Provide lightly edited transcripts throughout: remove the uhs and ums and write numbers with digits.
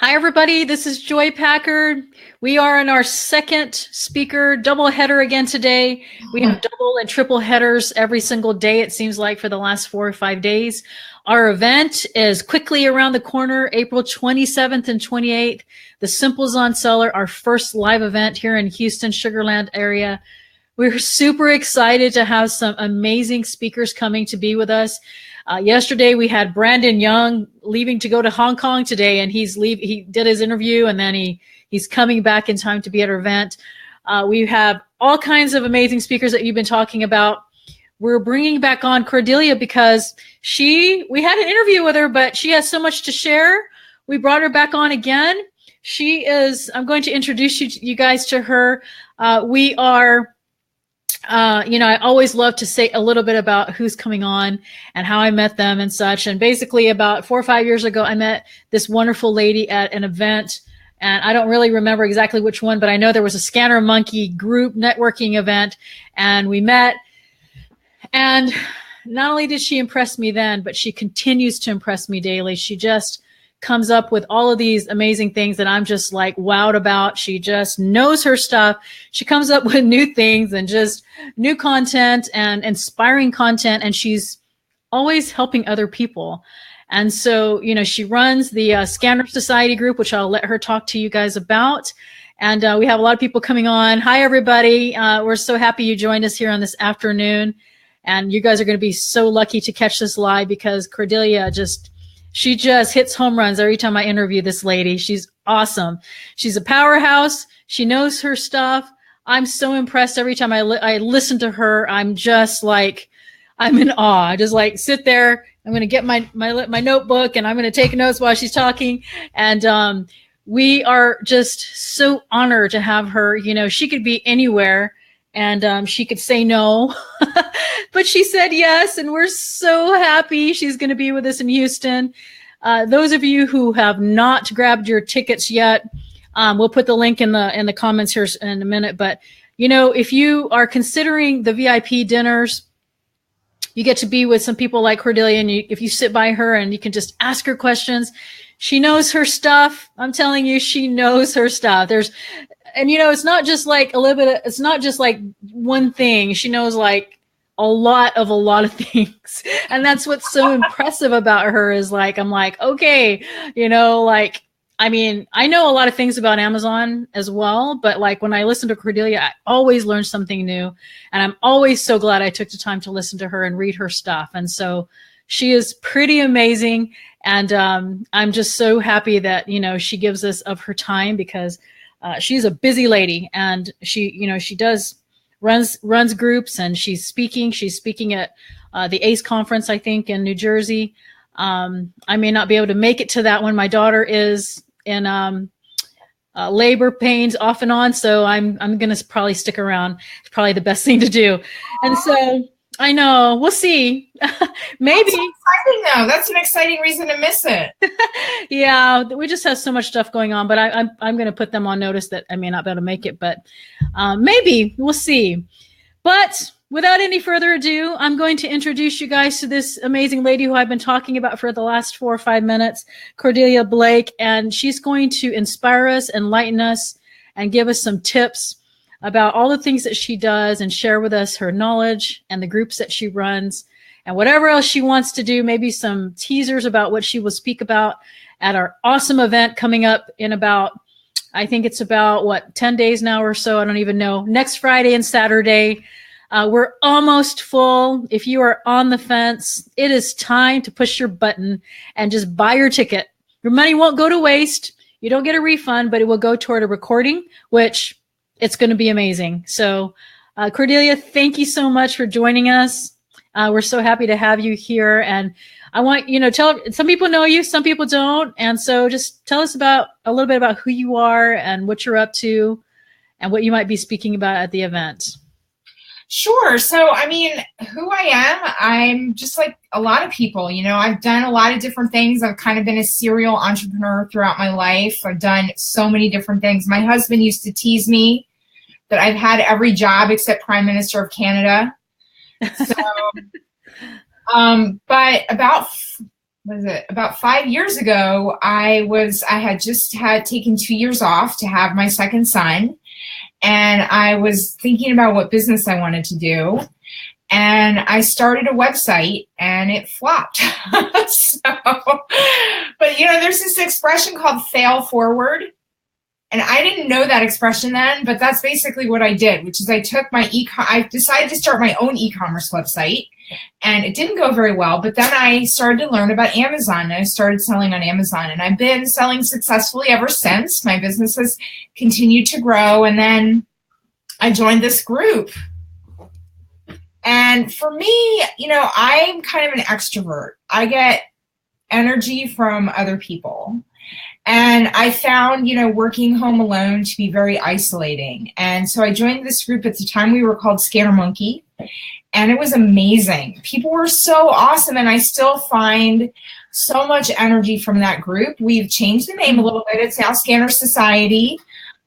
Hi, everybody. This is Joy Packard. We are in our second speaker double header again today. We have double and triple headers every single day, it seems like, for the last 4 or 5 days. Our event is quickly around the corner, April 27th and 28th. The Simplezonseller, our first live event here in Houston, Sugarland area. We're super excited to have some amazing speakers coming to be with us. Yesterday we had Brandon Young leaving to go to Hong Kong today, and he did his interview, and then he's coming back in time to be at our event. We have all kinds of amazing speakers that you've been talking about. We're bringing back on Cordelia because we had an interview with her, but she has so much to share. We brought her back on again. I'm going to introduce you guys to her. I always love to say a little bit about who's coming on and how I met them and such. And basically about 4 or 5 years ago, I met this wonderful lady at an event, and I don't really remember exactly which one, but I know there was a Scanner Monkey group networking event, and we met. And not only did she impress me then, but she continues to impress me daily. She just comes up with all of these amazing things that I'm just like wowed about. She just knows her stuff. She comes up with new things and just new content and inspiring content. And she's always helping other people. And so, she runs the Scanner Society group, which I'll let her talk to you guys about. And we have a lot of people coming on. Hi, everybody. We're so happy you joined us here on this afternoon. And you guys are going to be so lucky to catch this live because Cordelia she just hits home runs every time I interview this lady. She's awesome. She's a powerhouse. She knows her stuff. I'm so impressed every time I listen to her. I'm just like, I'm in awe. I just like sit there. I'm going to get my notebook and I'm going to take notes while she's talking. And we are just so honored to have her. She could be anywhere and she could say no, but she said yes. And we're so happy she's going to be with us in Houston. Those of you who have not grabbed your tickets yet, we'll put the link in the comments here in a minute. But, if you are considering the VIP dinners, you get to be with some people like Cordelia. And if you sit by her and you can just ask her questions, she knows her stuff. I'm telling you, she knows her stuff. And it's not just like it's not just like one thing. She knows like a lot of things. And that's what's so impressive about her is like, I'm like, okay, I know a lot of things about Amazon as well, but like when I listen to Cordelia, I always learn something new. And I'm always so glad I took the time to listen to her and read her stuff. And so she is pretty amazing. And I'm just so happy that, she gives us of her time because she's a busy lady, and she runs groups, and she's speaking at the ACE conference, I think, in New Jersey. I may not be able to make it to that one. My daughter is in labor pains off and on, so I'm going to probably stick around. It's probably the best thing to do. And so I know, we'll see. Maybe. That's exciting, though. That's an exciting reason to miss it. Yeah, we just have so much stuff going on, but I'm going to put them on notice that I may not be able to make it, but maybe we'll see. But without any further ado, I'm going to introduce you guys to this amazing lady who I've been talking about for the last 4 or 5 minutes, Cordelia Blake, and she's going to inspire us, enlighten us, and give us some tips about all the things that she does and share with us her knowledge and the groups that she runs and whatever else she wants to do, maybe some teasers about what she will speak about at our awesome event coming up in I think it's about 10 days now or so. I don't even know. Next Friday and Saturday. We're almost full. If you are on the fence, it is time to push your button and just buy your ticket. Your money won't go to waste. You don't get a refund, but it will go toward a recording, which it's going to be amazing. So, Cordelia, thank you so much for joining us. We're so happy to have you here. And I want, some people know you, some people don't. And so just tell us a little bit about who you are and what you're up to and what you might be speaking about at the event. Sure. So, who I am, I'm just like a lot of people. I've done a lot of different things. I've kind of been a serial entrepreneur throughout my life. I've done so many different things. My husband used to tease me that I've had every job except Prime Minister of Canada. So, but about was it about 5 years ago, I had just had taken 2 years off to have my second son. And I was thinking about what business I wanted to do. And I started a website and it flopped. But there's this expression called fail forward. And I didn't know that expression then, but that's basically what I did, which is I decided to start my own e-commerce website, and it didn't go very well. But then I started to learn about Amazon, and I started selling on Amazon, and I've been selling successfully ever since. My business has continued to grow, and then I joined this group. And for me, I'm kind of an extrovert. I get energy from other people. And I found, working home alone to be very isolating. And so I joined this group. At the time, we were called Scanner Monkey. And it was amazing. People were so awesome. And I still find so much energy from that group. We've changed the name a little bit. It's now Scanner Society.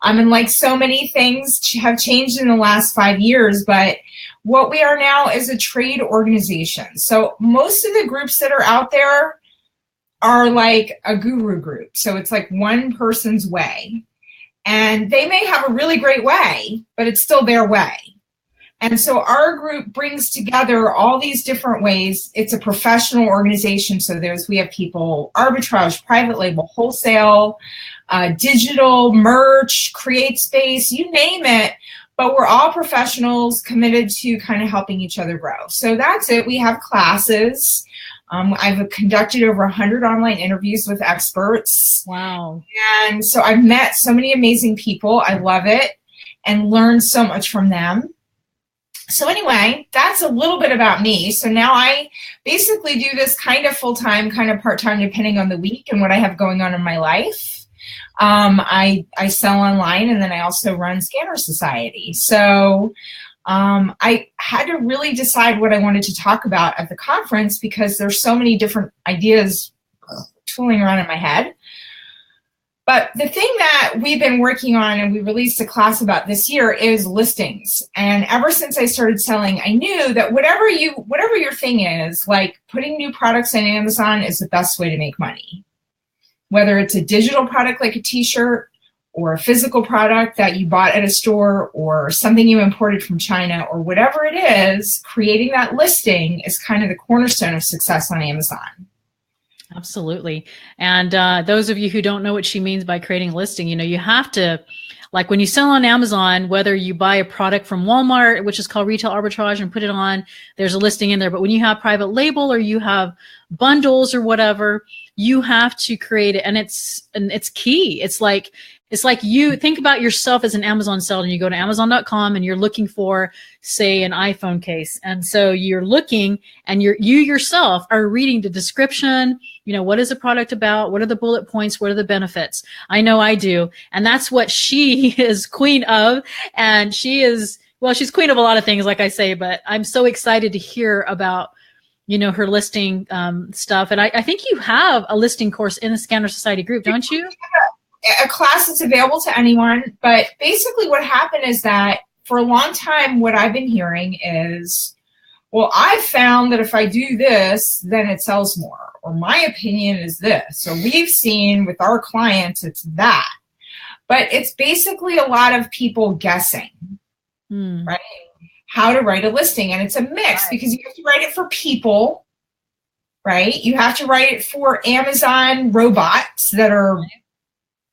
And like so many things have changed in the last 5 years. But what we are now is a trade organization. So most of the groups that are out there are like a guru group. So it's like one person's way. And they may have a really great way, but it's still their way. And so our group brings together all these different ways. It's a professional organization. So we have people, arbitrage, private label, wholesale, digital, merch, create space, you name it. But we're all professionals committed to kind of helping each other grow. So that's it. We have classes. I've conducted over 100 online interviews with experts. Wow. And so I've met so many amazing people. I love it and learned so much from them. So anyway, that's a little bit about me. So now I basically do this kind of full-time, kind of part-time, depending on the week and what I have going on in my life. I sell online, and then I also run Scanner Society. So I had to really decide what I wanted to talk about at the conference because there's so many different ideas tooling around in my head. But the thing that we've been working on and we released a class about this year is listings. And ever since I started selling, I knew that whatever your thing is, like putting new products on Amazon is the best way to make money. Whether it's a digital product like a t-shirt, or a physical product that you bought at a store, or something you imported from China, or whatever it is, creating that listing is kind of the cornerstone of success on Amazon. Absolutely. And those of you who don't know what she means by creating a listing, you have to, like when you sell on Amazon, whether you buy a product from Walmart, which is called retail arbitrage, and put it on, there's a listing in there. But when you have private label or you have bundles or whatever, you have to create it. And it's key. It's like you think about yourself as an Amazon seller, and you go to Amazon.com and you're looking for, say, an iPhone case. And so you're looking and you yourself are reading the description, what is the product about? What are the bullet points? What are the benefits? I know I do. And that's what she is queen of. And she's queen of a lot of things, like I say, but I'm so excited to hear about her listing stuff. And I think you have a listing course in the Scanner Society group, don't you? A class that's available to anyone. But basically what happened is that for a long time, what I've been hearing is, well, I've found that if I do this, then it sells more. Or my opinion is this. Or we've seen with our clients, it's that. But it's basically a lot of people guessing, right? How to write a listing. And it's a mix because you have to write it for people, right? You have to write it for Amazon robots that are,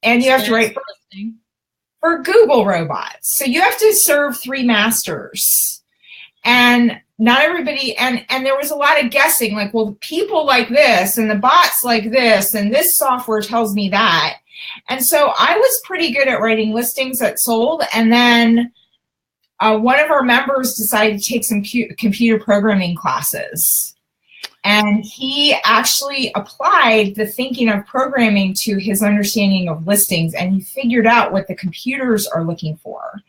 and you have to write for Google robots. So you have to serve three masters. And not everybody, and there was a lot of guessing, like, well, people like this, and the bots like this, and this software tells me that. And so I was pretty good at writing listings that sold. And then one of our members decided to take some computer programming classes. And he actually applied the thinking of programming to his understanding of listings, and he figured out what the computers are looking for.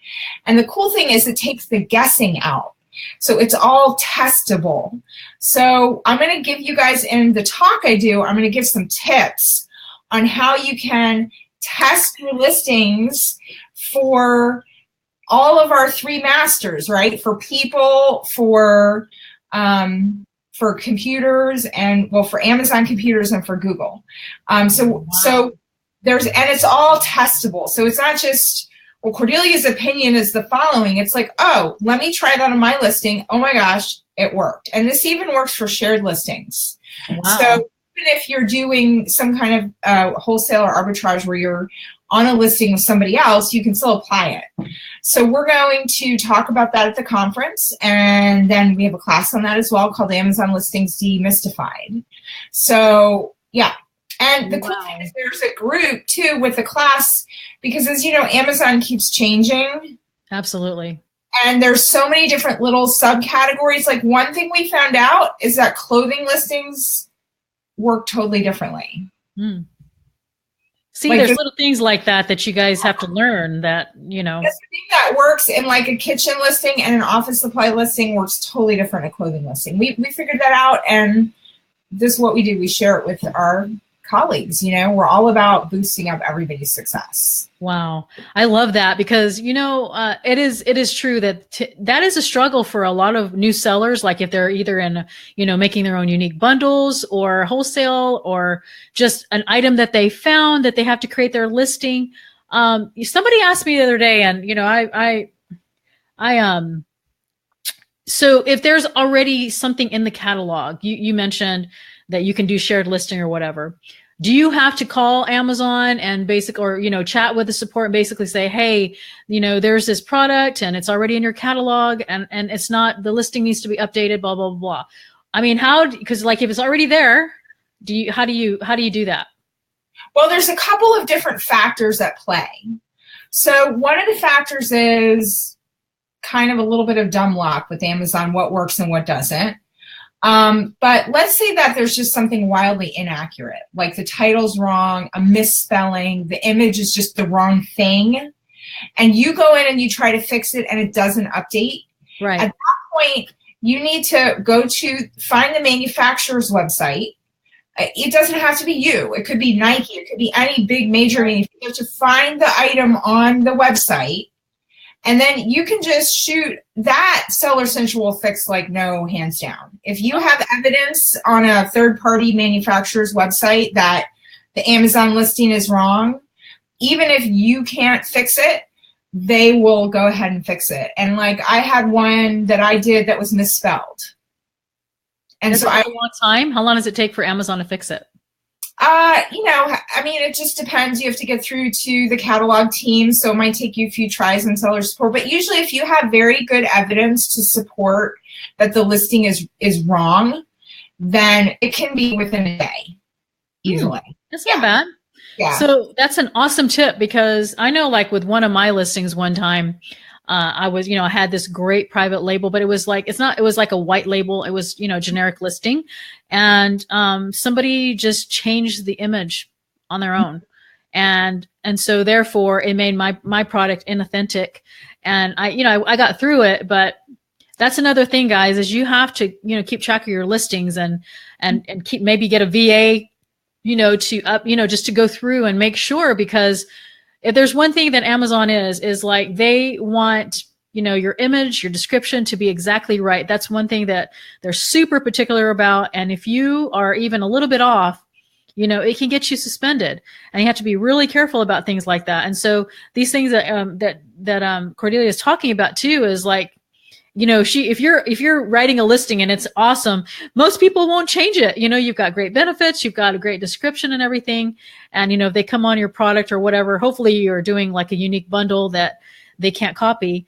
And the cool thing is it takes the guessing out. So it's all testable. So I'm going to give you guys, in the talk I do, I'm going to give some tips on how you can test your listings for all of our three masters, right? For people, for for computers and, well, for Amazon computers and for Google. So there's, and it's all testable. So it's not just, well, Cordelia's opinion is the following. It's like, oh, let me try that on my listing. Oh my gosh, it worked. And this even works for shared listings. Wow. So even if you're doing some kind of wholesale or arbitrage where you're on a listing with somebody else, you can still apply it. So we're going to talk about that at the conference. And then we have a class on that as well called Amazon Listings Demystified. So yeah. And the cool thing is there's a group too with the class, because as you know, Amazon keeps changing. Absolutely. And there's so many different little subcategories. Like one thing we found out is that clothing listings work totally differently. See, like there's little things like that that you guys have to learn that, you know. The thing that works in like a kitchen listing and an office supply listing works totally different in a clothing listing. We figured that out, and this is what we do. We share it with our colleagues. You know, we're all about boosting up everybody's success. Wow. I love that because, you know, it is true that that is a struggle for a lot of new sellers. Like if they're either in, you know, making their own unique bundles or wholesale or just an item that they found that they have to create their listing. Somebody asked me the other day, and, you know, so if there's already something in the catalog, you mentioned that you can do shared listing or whatever. Do you have to call Amazon and or, you know, chat with the support and basically say, hey, you know, there's this product and it's already in your catalog and it's not, the listing needs to be updated, blah, blah, blah. I mean, because like if it's already there, how do you do that? Well, there's a couple of different factors at play. So one of the factors is kind of a little bit of dumb luck with Amazon, what works and what doesn't. But let's say that there's just something wildly inaccurate, like the title's wrong, a misspelling, the image is just the wrong thing, and you go in and you try to fix it and it doesn't update. Right. At that point, you need to find the manufacturer's website. It doesn't have to be you. It could be Nike. It could be any big major manufacturer. You have to find the item on the website. And then you can just shoot that. Seller Central will fix like no hands down. If you have evidence on a third-party manufacturer's website that the Amazon listing is wrong, even if you can't fix it, they will go ahead and fix it. And like I had one that I did that was misspelled. And so a long time. How long does it take for Amazon to fix it? You know, I mean, it just depends. You have to get through to the catalog team, so it might take you a few tries in seller support. But usually if you have very good evidence to support that the listing is wrong, then it can be within a day, easily. That's not bad. Yeah. So that's an awesome tip, because I know like with one of my listings one time, I was, you know, I had this great private label, but it was like, it was like a white label. It was, you know, generic listing. And somebody just changed the image on their own. And so therefore it made my product inauthentic. And I got through it, but that's another thing, guys, is you have to, you know, keep track of your listings and keep, maybe get a VA, you know, just to go through and make sure, because if there's one thing that Amazon is like, they want, you know, your image, your description to be exactly right. That's one thing that they're super particular about. And if you are even a little bit off, you know, it can get you suspended, and you have to be really careful about things like that. And so these things that Cordelia is talking about too is like, you know, if you're writing a listing and it's awesome, most people won't change it. You know, you've got great benefits, you've got a great description and everything. And, you know, if they come on your product or whatever, hopefully you're doing like a unique bundle that they can't copy.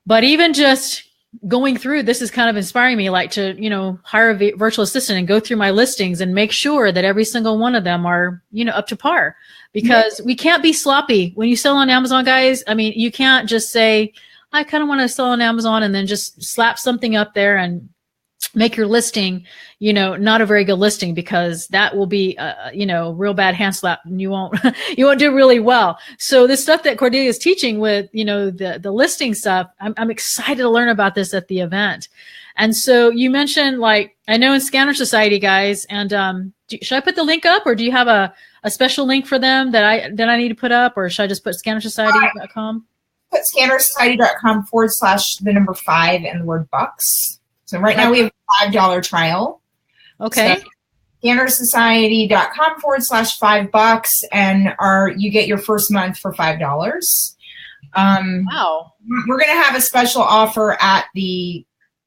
But even just going through, this is kind of inspiring me, like to, you know, hire a virtual assistant and go through my listings and make sure that every single one of them are, you know, up to par, because we can't be sloppy. When you sell on Amazon, guys, I mean, you can't just say, I kind of want to sell on Amazon and then just slap something up there and make your listing, you know, not a very good listing, because that will be, you know, real bad hand slap, and you won't do really well. So this stuff that Cordelia is teaching with, you know, the listing stuff, I'm excited to learn about this at the event. And so you mentioned, like, I know in Scanner Society, guys, and should I put the link up, or do you have a special link for them that I need to put up, or should I just put scannersociety.com? Put scannersociety.com /5 and the word bucks. So right now we have a $5 trial. Okay. So scannersociety.com/$5, and you get your first month for $5. Wow. We're going to have a special offer at the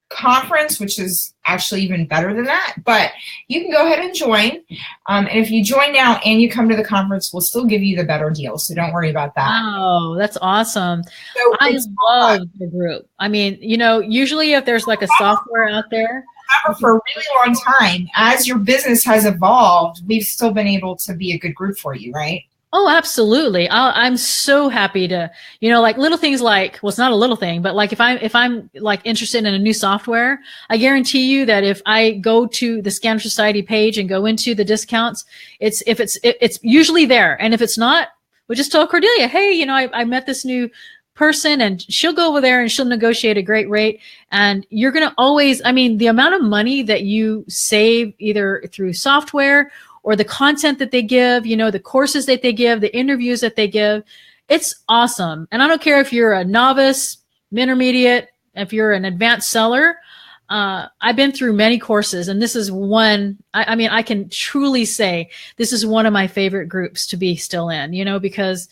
conference, which is actually even better than that, but you can go ahead and join. And if you join now and you come to the conference, we'll still give you the better deal. So don't worry about that. Wow, that's awesome. So I love the group. I mean, you know, usually if there's like a software out there, for a really long time, as your business has evolved, we've still been able to be a good group for you, right? oh, absolutely. I'm so happy to, you know, like little things like, well, it's not a little thing, but like if I'm like interested in a new software, I guarantee you that if I go to the Scanner Society page and go into the discounts, it's usually there. And if it's not, we'll just tell Cordelia, hey, you know, I met this new person and she'll go over there and she'll negotiate a great rate. And you're going to always, I mean, the amount of money that you save either through software or the content that they give, you know, the courses that they give, the interviews that they give, it's awesome. And I don't care if you're a novice, intermediate, if you're an advanced seller. I've been through many courses, and this is one, I mean, I can truly say this is one of my favorite groups to be still in, you know, because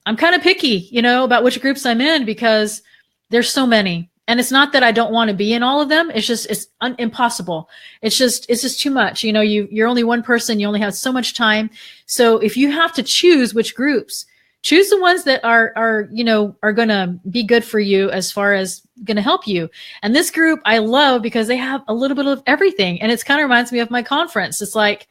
I'm kind of picky, you know, about which groups I'm in because there's so many. And it's not that I don't want to be in all of them. It's just, it's impossible. It's just too much. You know, you're only one person. You only have so much time. So if you have to choose which groups, choose the ones that are going to be good for you as far as going to help you. And this group I love because they have a little bit of everything. And it's kind of reminds me of my conference. It's like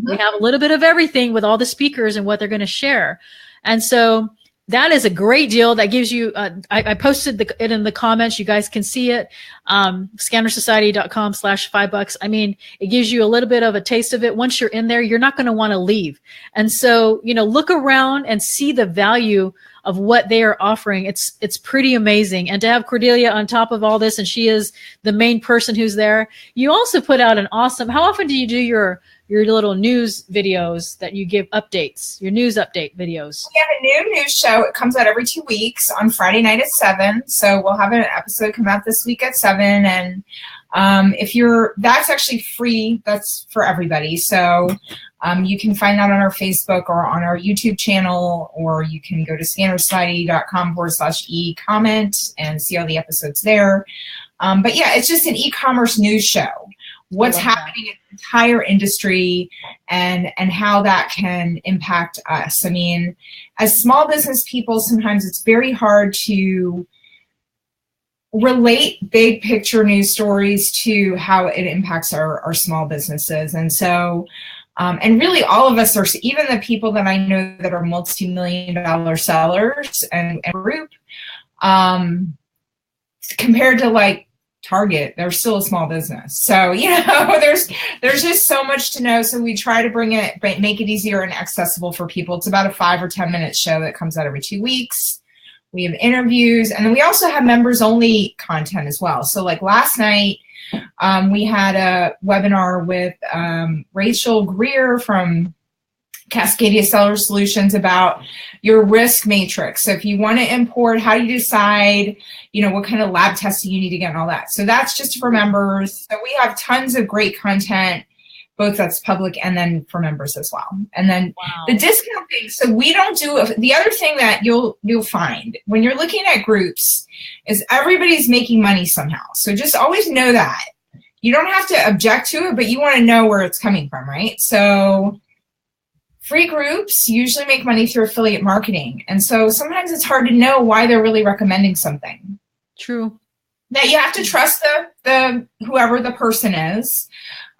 we have a little bit of everything with all the speakers and what they're going to share. And so that is a great deal. That gives you, I posted it in the comments. You guys can see it. Scannersociety.com/$5. I mean, it gives you a little bit of a taste of it. Once you're in there, you're not going to want to leave. And so, you know, look around and see the value of what they are offering. It's pretty amazing. And to have Cordelia on top of all this, and she is the main person who's there. You also put out an awesome, how often do you do your little news videos that you give updates, your news update videos? We have a new news show. It comes out every 2 weeks on Friday night at 7. So we'll have an episode come out this week at 7. And that's actually free. That's for everybody. So you can find that on our Facebook or on our YouTube channel, or you can go to scannersociety.com/e-comment and see all the episodes there. But yeah, it's just an e-commerce news show. What's happening in the entire industry and how that can impact us. I mean, as small business people, sometimes it's very hard to relate big picture news stories to how it impacts our small businesses. And so, and really all of us are, even the people that I know that are multi-million-dollar sellers and group, compared to like Target, they're still a small business. So, you know, there's just so much to know. So we try to make it easier and accessible for people. It's about a 5 or 10 minute show that comes out every 2 weeks. We have interviews, and then we also have members only content as well. So like last night, we had a webinar with Rachel Greer from Cascadia Seller Solutions about your risk matrix. So if you want to import, how do you decide, you know, what kind of lab testing you need to get and all that. So that's just for members. So we have tons of great content, both that's public and then for members as well. And then the discount thing. So we don't do the other thing that you'll find when you're looking at groups is everybody's making money somehow. So just always know that. You don't have to object to it, but you want to know where it's coming from, right? So free groups usually make money through affiliate marketing. And so sometimes it's hard to know why they're really recommending something. True. Now you have to trust the whoever the person is.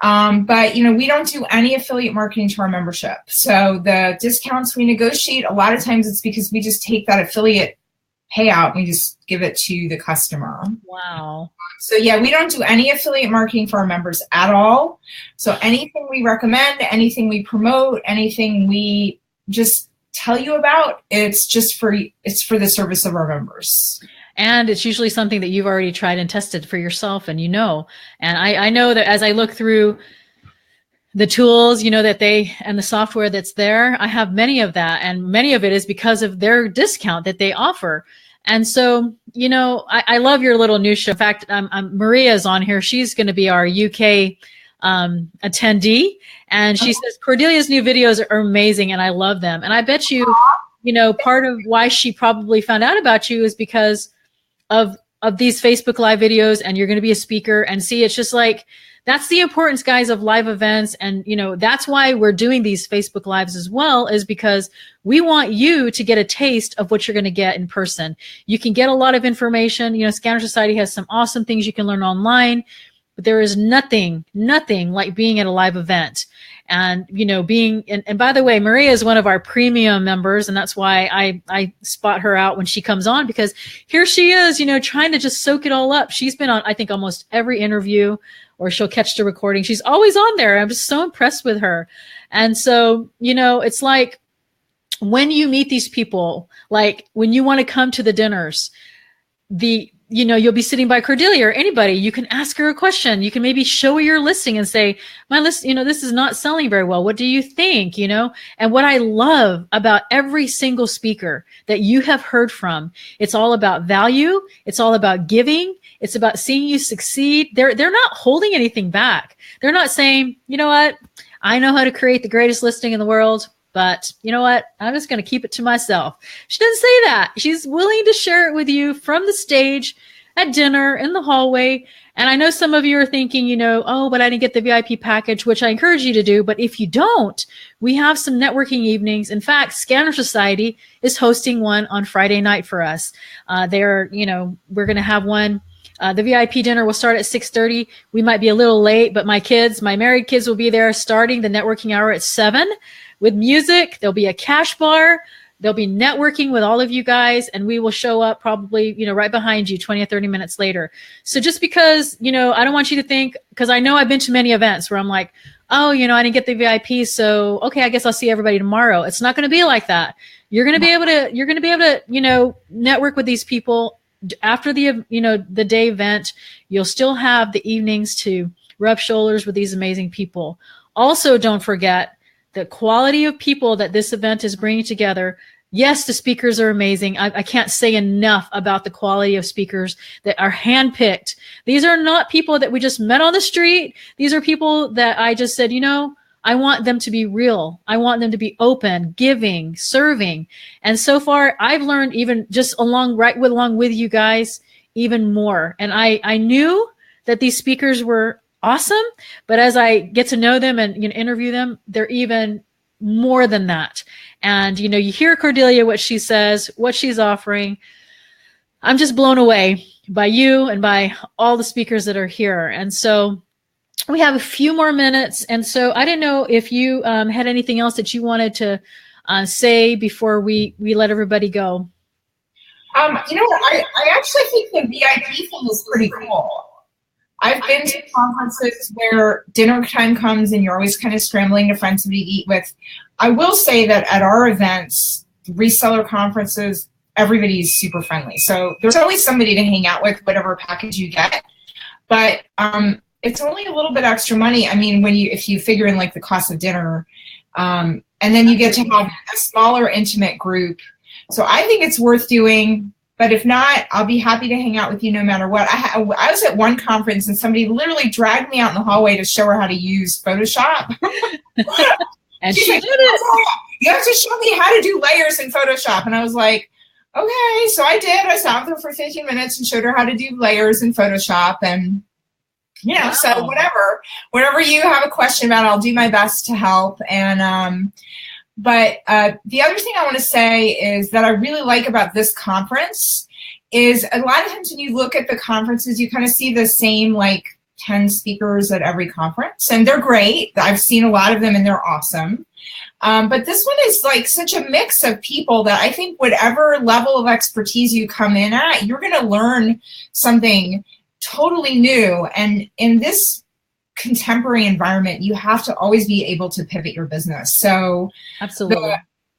But you know, we don't do any affiliate marketing to our membership. So the discounts we negotiate, a lot of times it's because we just take that affiliate payout and we just give it to the customer. Wow. So yeah, we don't do any affiliate marketing for our members at all. So anything we recommend, anything we promote, anything we just tell you about, it's for the service of our members. And it's usually something that you've already tried and tested for yourself, and you know. And I know that as I look through the tools, you know, that and the software that's there, I have many of that, and many of it is because of their discount that they offer. And so, you know, I love your little news show. In fact, Maria's on here. She's going to be our UK attendee. And she says, Cordelia's new videos are amazing and I love them. And I bet you, you know, part of why she probably found out about you is because of these Facebook Live videos, and you're going to be a speaker. And see, it's just like, that's the importance, guys, of live events. And, you know, that's why we're doing these Facebook Lives as well, is because we want you to get a taste of what you're going to get in person. You can get a lot of information. You know, Scanner Society has some awesome things you can learn online, but there is nothing like being at a live event. And, you know, and by the way, Maria is one of our premium members. And that's why I spot her out when she comes on, because here she is, you know, trying to just soak it all up. She's been on, I think, almost every interview, or she'll catch the recording. She's always on there. I'm just so impressed with her. And so, you know, it's like when you meet these people, like when you want to come to the dinners, you know, you'll be sitting by Cordelia or anybody. You can ask her a question. You can maybe show her your listing and say, my list, you know, this is not selling very well. What do you think? You know, and what I love about every single speaker that you have heard from, it's all about value. It's all about giving. It's about seeing you succeed. They're not holding anything back. They're not saying, you know what, I know how to create the greatest listing in the world, but you know what, I'm just going to keep it to myself. She doesn't say that. She's willing to share it with you from the stage, at dinner, in the hallway. And I know some of you are thinking, you know, oh, but I didn't get the VIP package, which I encourage you to do. But if you don't, we have some networking evenings. In fact, Scanner Society is hosting one on Friday night for us. We're going to have one. The VIP dinner will start at 6:30. We might be a little late, but my married kids will be there starting the networking hour at 7 with music. There'll be a cash bar. There'll be networking with all of you guys, and we will show up probably, you know, right behind you 20 or 30 minutes later. So just because, you know, I don't want you to think, because I know I've been to many events where I'm like, oh, you know, I didn't get the VIP, so okay, I guess I'll see everybody tomorrow. It's not going to be like that. You're going to be able to, you know, network with these people after the day event. You'll still have the evenings to rub shoulders with these amazing people. Also, don't forget the quality of people that this event is bringing together. Yes, the speakers are amazing. I can't say enough about the quality of speakers that are handpicked. These are not people that we just met on the street. These are people that I just said, you know, I want them to be real. I want them to be open, giving, serving. And so far, I've learned even just along with you guys, even more. And I knew that these speakers were awesome, but as I get to know them and, you know, interview them, they're even more than that. And, you know, you hear Cordelia, what she says, what she's offering. I'm just blown away by you and by all the speakers that are here. And so we have a few more minutes. And so I didn't know if you had anything else that you wanted to say before we let everybody go. You know, I actually think the VIP thing is pretty cool. I've been to conferences where dinner time comes and you're always kind of scrambling to find somebody to eat with. I will say that at our events, reseller conferences, everybody's super friendly. So there's always somebody to hang out with, whatever package you get. But it's only a little bit extra money. I mean, if you figure in like the cost of dinner, and then you get to have a smaller, intimate group. So I think it's worth doing. But if not, I'll be happy to hang out with you no matter what. I was at one conference and somebody literally dragged me out in the hallway to show her how to use Photoshop. And she did it. You have to show me how to do layers in Photoshop. And I was like, okay. So I did. I sat with her for 15 minutes and showed her how to do layers in Photoshop. And, you know, so whatever you have a question about, I'll do my best to help. And, But the other thing I want to say is that I really like about this conference is a lot of times when you look at the conferences, you kind of see the same like 10 speakers at every conference, and they're great. I've seen a lot of them and they're awesome. But this one is like such a mix of people that I think whatever level of expertise you come in at, you're going to learn something totally new. And in this contemporary environment, you have to always be able to pivot your business. So absolutely.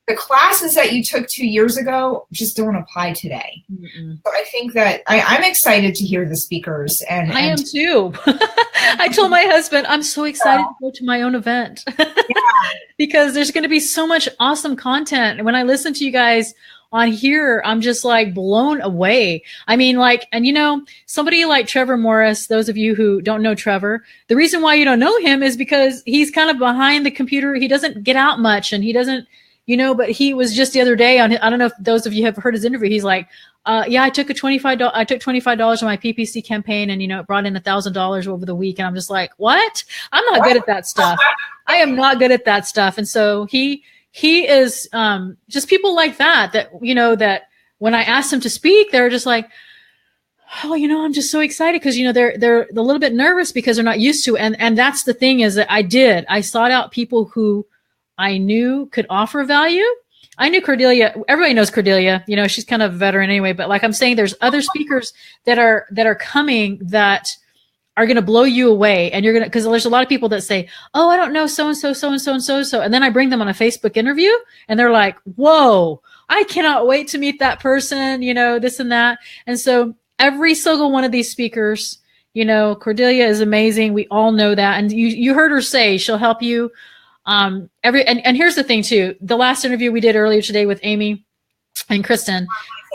the classes that you took 2 years ago just don't apply today. Mm-mm. So I think that I'm excited to hear the speakers. And I am too. I told my husband, I'm so excited to go to my own event because there's going to be so much awesome content. And when I listen to you guys on here, I'm just like blown away. I mean, like, and you know, somebody like Trevor Morris, those of you who don't know Trevor, the reason why you don't know him is because he's kind of behind the computer. He doesn't get out much and he doesn't, you know, but he was just the other day on, I don't know if those of you have heard his interview. He's like, yeah, I took $25 on my PPC campaign and, you know, it brought in $1,000 over the week. And I'm just like, what? I'm not good at that stuff. I am not good at that stuff. And so he is just people like that, you know, that when I asked them to speak, they're just like, oh, you know, I'm just so excited because, you know, they're a little bit nervous because they're not used to. And that's the thing is that I sought out people who I knew could offer value. I knew Cordelia. Everybody knows Cordelia. You know, she's kind of a veteran anyway. But like I'm saying, there's other speakers that are coming that are going to blow you away. And you're going to, because there's a lot of people that say, oh, I don't know so-and-so, so-and-so, and so-and-so. And then I bring them on a Facebook interview and they're like, whoa, I cannot wait to meet that person, you know, this and that. And so every single one of these speakers, you know, Cordelia is amazing. We all know that. And you heard her say she'll help you. And here's the thing too, the last interview we did earlier today with Amy and Kristen,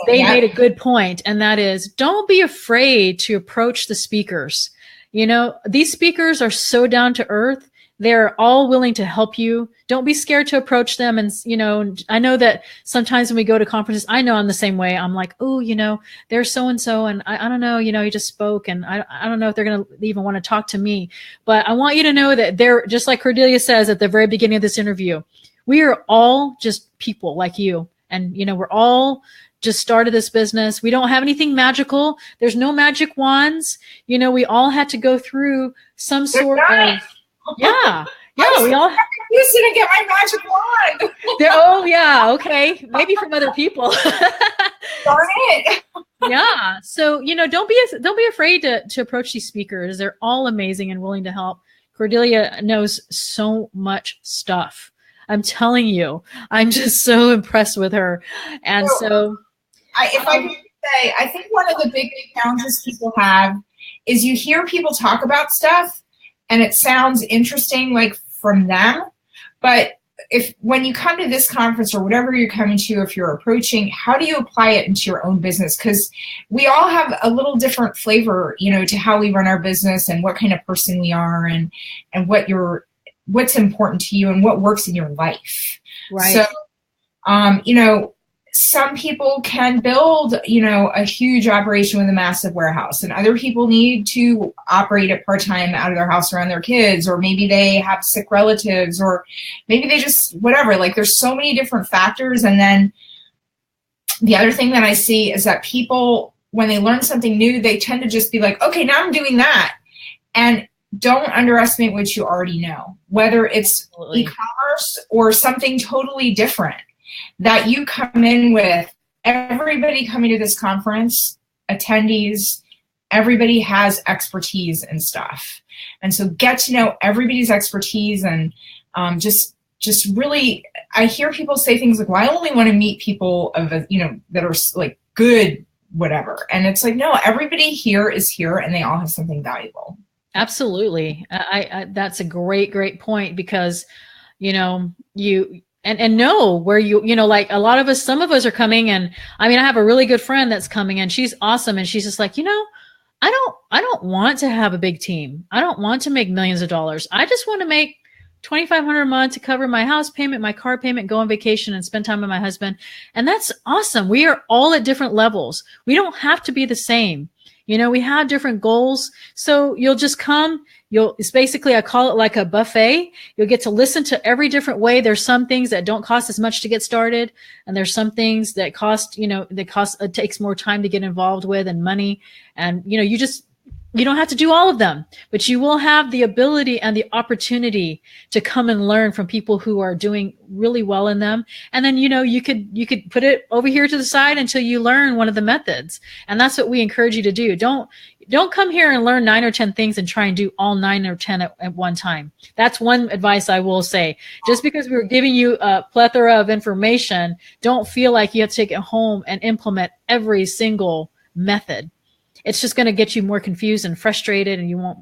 they made a good point, and that is don't be afraid to approach the speakers. You know, these speakers are so down to earth. They're all willing to help you. Don't be scared to approach them. And, you know, I know that sometimes when we go to conferences, I know I'm the same way. I'm like, oh, you know, there's so-and-so. And I don't know, you know, he just spoke and I don't know if they're going to even want to talk to me. But I want you to know that they're just like Cordelia says at the very beginning of this interview, we are all just people like you. And, you know, we're all just started this business. We don't have anything magical. There's no magic wands. You know, we all had to go through some sort of, yeah, we all used to get my magic wand. Oh yeah, okay, maybe from other people. Darn it. Yeah, so you know, don't be afraid to approach these speakers. They're all amazing and willing to help. Cordelia knows so much stuff. I'm telling you, I'm just so impressed with her. And so, if I could say, I think one of the big challenges people have is you hear people talk about stuff. And it sounds interesting, like from them, but when you come to this conference or whatever you're coming to, if you're approaching, how do you apply it into your own business? Because we all have a little different flavor, you know, to how we run our business and what kind of person we are and what's important to you and what works in your life. Right. So, you know, some people can build, you know, a huge operation with a massive warehouse, and other people need to operate it part-time out of their house around their kids, or maybe they have sick relatives, or maybe they just, whatever, like there's so many different factors. And then the other thing that I see is that people, when they learn something new, they tend to just be like, okay, now I'm doing that. And don't underestimate what you already know, whether it's e-commerce or something totally different. That you come in with, everybody coming to this conference, attendees, everybody has expertise and stuff. And so get to know everybody's expertise and just really, I hear people say things like, well, I only want to meet people that are like good, whatever. And it's like, no, everybody here is here and they all have something valuable. Absolutely. That's a great point because, you know, and know where you know, like a lot of us, some of us are coming, and I mean, I have a really good friend that's coming and she's awesome. And she's just like, you know, I don't want to have a big team. I don't want to make millions of dollars. I just want to make $2,500 a month to cover my house payment, my car payment, go on vacation and spend time with my husband. And that's awesome. We are all at different levels. We don't have to be the same. You know, we have different goals. So you'll just come, it's basically, I call it like a buffet. You'll get to listen to every different way. There's some things that don't cost as much to get started. And there's some things that cost, it takes more time to get involved with and money. And, you know, You don't have to do all of them, but you will have the ability and the opportunity to come and learn from people who are doing really well in them. And then, you could put it over here to the side until you learn one of the methods. And that's what we encourage you to do. Don't come here and learn 9 or 10 things and try and do all 9 or 10 at one time. That's one advice I will say. Just because we're giving you a plethora of information, don't feel like you have to take it home and implement every single method. It's just going to get you more confused and frustrated, and you won't,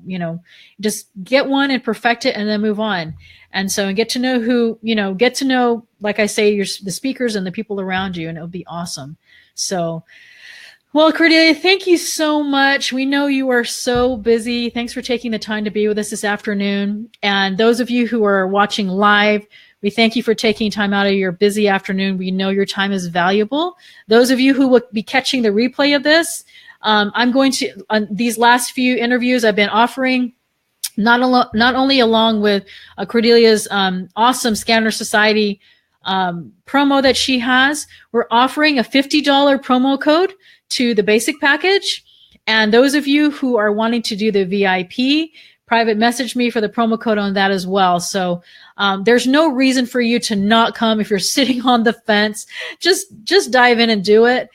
just get one and perfect it and then move on. And so, and get to know, like I say, the speakers and the people around you, and it'll be awesome. So, well, Cordelia, thank you so much. We know you are so busy. Thanks for taking the time to be with us this afternoon. And those of you who are watching live, we thank you for taking time out of your busy afternoon. We know your time is valuable. Those of you who will be catching the replay of this, I'm going to, on these last few interviews, I've been offering not only along with Cordelia's awesome Scanner Society promo that she has, we're offering a $50 promo code to the basic package. And those of you who are wanting to do the VIP, private message me for the promo code on that as well. So there's no reason for you to not come if you're sitting on the fence. Just dive in and do it.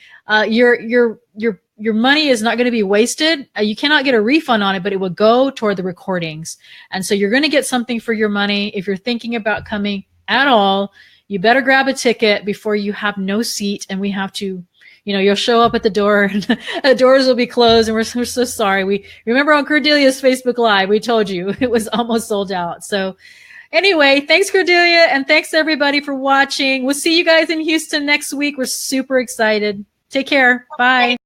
Your money is not going to be wasted. You cannot get a refund on it, but it will go toward the recordings. And so you're going to get something for your money. If you're thinking about coming at all, you better grab a ticket before you have no seat. And we have to, you'll show up at the door and the doors will be closed. And we're so sorry. We remember on Cordelia's Facebook Live, we told you it was almost sold out. So anyway, thanks, Cordelia. And thanks everybody for watching. We'll see you guys in Houston next week. We're super excited. Take care. Bye.